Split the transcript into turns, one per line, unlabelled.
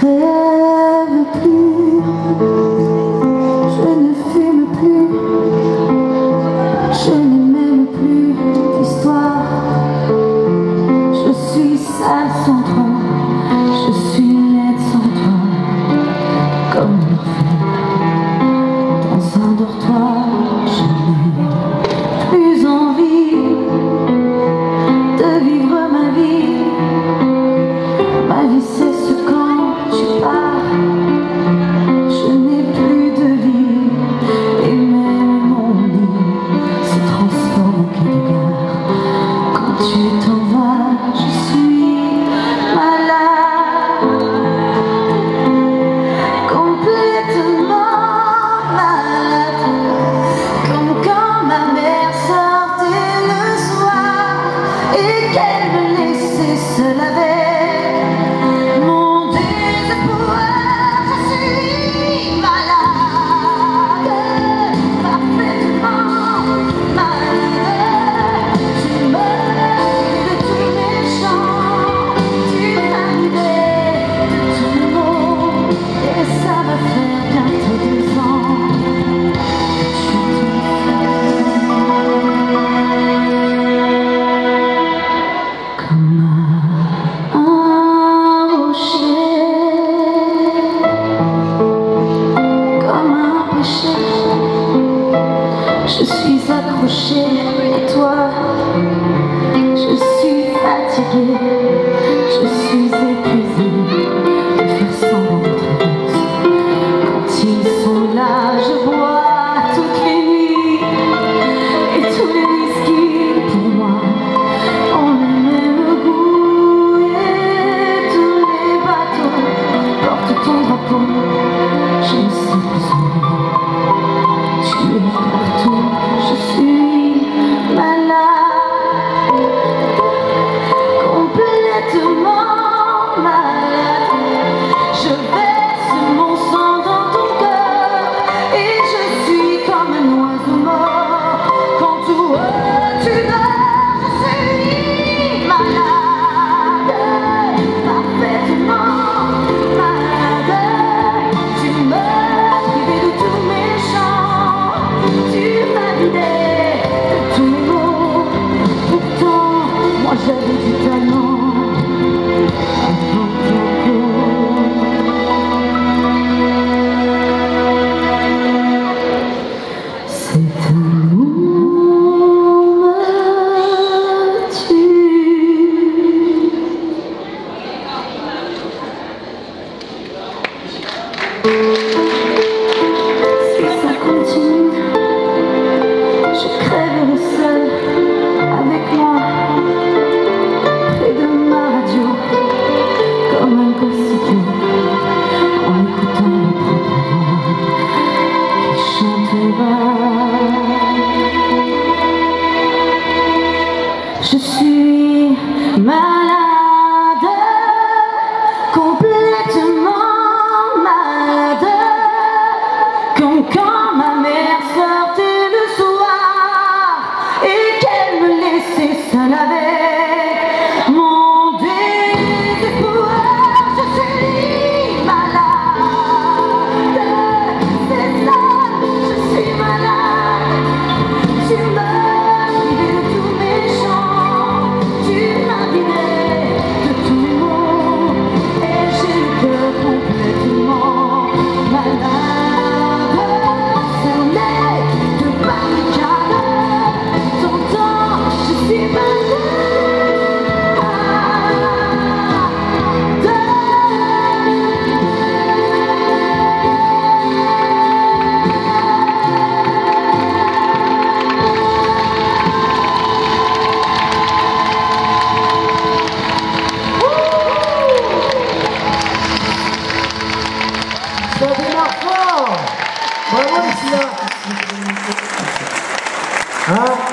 rêve plus, je ne fume plus, je n'ai même plus d'histoire. Je suis sale sans toi, je suis laide sans toi, comme une fille dans un dortoir. Je n'ai plus envie de vivre ma vie. Ma vie cesse quand tu pars. Je n'ai plus de vie et même mon lit se transforme en quai de gare. Quand tu t'en vas, je suis malade, complètement malade, comme quand ma mère sortait le soir et qu'elle me laissait seule avec mon désespoir. Je suis malade, parfaitement malade. Tu me dis de tous mes chants, tu m'as vidé de tous mes mots, et ça va faire bientôt 2 ans. Comme un rocher, comme un péché, je suis accrochée à toi. Je suis fatiguée, je suis épuisée de faire semblant d'être heureuse. Quand ils sont là, je bois toutes les nuits, et tous les whisky pour moi ont le même goût. Et tous les bateaux portent ton drapeau. Je ne sais plus où tu es partout. Je suis malade, complètement malade. Je verse mon sang dans ton cœur et je suis comme un oiseau mort. Quand tout tu dors, je suis malade, parfaitement malade. Tu m'as privé de tous mes chants, tu m'as vidé de tous mes mots. Pourtant, moi j'avais du talent avant ton cet amour me tue. Si ça continue, je crèverai seule avec moi, près de ma radio, comme un gosse en écoutant mes propres voix qui chantent bas. Je suis malade, complètement malade, comme quand ma mère sortait le soir et qu'elle me laissait seule avec mon désespoir. Je suis malade, c'est ça, je suis malade. Tu m'as privé de tous mes chants, tu m'as vidé de tous mes mots, et j'ai le cœur complètement malade. Cerné de barricades, t'entends, je suis malade.
David Marfort, bravo ici là. Hein?